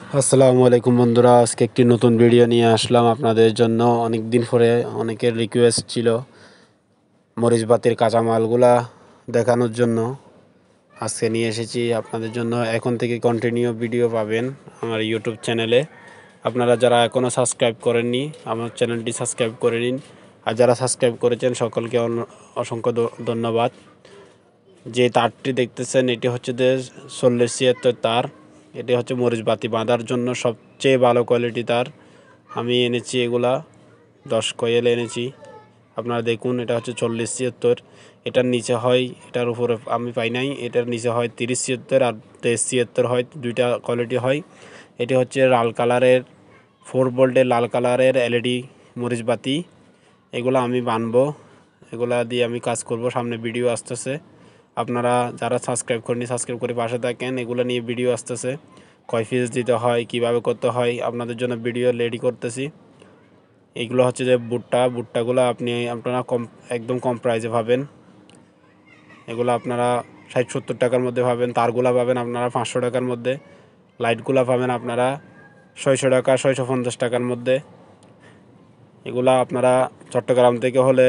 আসসালামু আলাইকুম বন্ধুরা, আজকে একটি নতুন ভিডিও নিয়ে আসলাম আপনাদের জন্য। অনেক দিন পরে অনেকের রিকোয়েস্ট ছিল মরিচবাতির কাঁচামালগুলা দেখানোর জন্য। আজকে নিয়ে এসেছি আপনাদের জন্য। এখন থেকে কন্টিনিউ ভিডিও পাবেন আমার ইউটিউব চ্যানেলে। আপনারা যারা এখনও সাবস্ক্রাইব করেননি আমার চ্যানেলটি সাবস্ক্রাইব করে নিন, আর যারা সাবস্ক্রাইব করেছেন সকলকে অসংখ্য ধন্যবাদ। যে তারটি দেখতেছেন এটি হচ্ছে যে 40-76 তার। এটি হচ্ছে মরিচবাতি বাঁধার জন্য সবচেয়ে ভালো কোয়ালিটি তার। আমি এনেছি এগুলা 10 কয়েল এনেছি। আপনারা দেখুন, এটা হচ্ছে 40-76। এটার নিচে হয়, এটার উপরে আমি পাই নাই, এটার নিচে হয় 30-76 আর 23-76 হয়, দুইটা কোয়ালিটি হয়। এটি হচ্ছে লাল কালারের 4 ভোল্টের লাল কালারের এলইডি মরিচবাতি। এগুলো আমি বানবো, এগুলা দিয়ে আমি কাজ করব। সামনে ভিডিও আসতেছে, আপনারা যারা সাবস্ক্রাইব করেনি সাবস্ক্রাইব করে পাশে থাকেন। এগুলো নিয়ে ভিডিও আসতেছে, কয় পিস দিতে হয়, কিভাবে করতে হয়, আপনাদের জন্য ভিডিও রেডি করতেছি। এইগুলো হচ্ছে যে ভুট্টাগুলো আপনারা একদম কম প্রাইসে পাবেন। এগুলো আপনারা 60-70 টাকার মধ্যে পাবেন। তারগুলা পাবেন আপনারা 500 টাকার মধ্যে। লাইটগুলা পাবেন আপনারা 600 টাকা 650 টাকার মধ্যে। এগুলা আপনারা চট্টগ্রাম থেকে হলে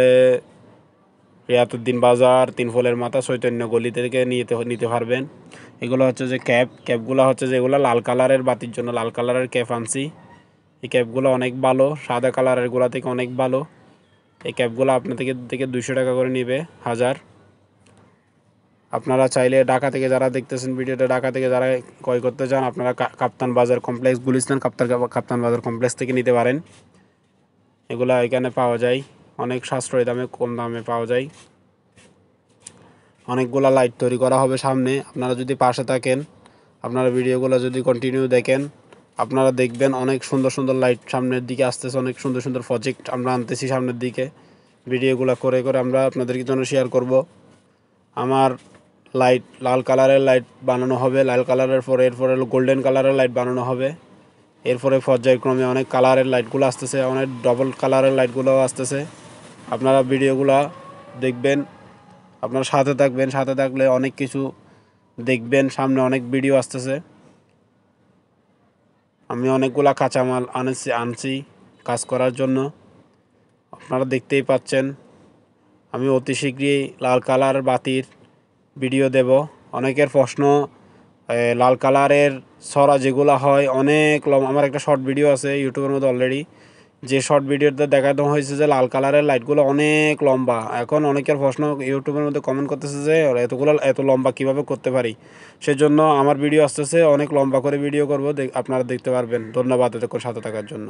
রিয়াতুদ্দিন বাজার, তিনফলের মাথা, চৈতন্য গলি থেকে নিতে পারবেন। এগুলো হচ্ছে যে ক্যাপগুলো হচ্ছে যে এগুলো লাল কালারের বাতির জন্য লাল কালারের ক্যাপ আনছি। এই ক্যাপগুলো অনেক ভালো, সাদা কালারের গুলা থেকে অনেক ভালো। এই ক্যাপগুলো আপনার থেকে 200 টাকা করে নেবে হাজার। আপনারা চাইলে ঢাকা থেকে যারা দেখতেছেন ভিডিওটা, ঢাকা থেকে যারা ক্রয় করতে চান আপনারা কাপ্তান বাজার কমপ্লেক্স, গুলিস্তান কাপ্তান বাজার কমপ্লেক্স থেকে নিতে পারেন। এগুলা এখানে পাওয়া যায় অনেক সাশ্রয়ী দামে, কম দামে পাওয়া যায়। অনেকগুলা লাইট তৈরি করা হবে সামনে। আপনারা যদি পাশে থাকেন, আপনারা ভিডিওগুলো যদি কন্টিনিউ দেখেন, আপনারা দেখবেন অনেক সুন্দর সুন্দর লাইট সামনের দিকে আসতেছে। অনেক সুন্দর সুন্দর প্রজেক্ট আমরা আনতেছি সামনের দিকে। ভিডিওগুলো করে আমরা আপনাদের জন্য শেয়ার করব। আমার লাইট লাল কালারের লাইট বানানো হবে, লাল কালারের পরে এরপরে গোল্ডেন কালারের লাইট বানানো হবে। এরপরে পর্যায়ক্রমে অনেক কালারের লাইটগুলো আসতেছে, অনেক ডবল কালারের লাইটগুলোও আসতেছে। আপনারা ভিডিওগুলো দেখবেন, আপনারা সাথে থাকবেন। সাথে থাকলে অনেক কিছু দেখবেন, সামনে অনেক ভিডিও আসতেছে। আমি অনেকগুলা কাঁচামাল আনছি কাজ করার জন্য, আপনারা দেখতেই পাচ্ছেন। আমি অতি শীঘ্রই লাল কালার বাতির ভিডিও দেব। অনেকের প্রশ্ন, লাল কালারের ছড়া যেগুলো হয় অনেক আমার একটা শর্ট ভিডিও আছে ইউটিউবের মধ্যে অলরেডি, যে শর্ট ভিডিওতে দেখানো হয়েছে যে লাল কালারের লাইটগুলো অনেক লম্বা। এখন অনেকের প্রশ্ন ইউটিউবের মধ্যে কমেন্ট করতেছে যে এত লম্বা কিভাবে করতে পারি। সেজন্য আমার ভিডিও আসতেছে, অনেক লম্বা করে ভিডিও করব, আপনারা দেখতে পারবেন। ধন্যবাদ এতক্ষণ সাথে থাকার জন্য।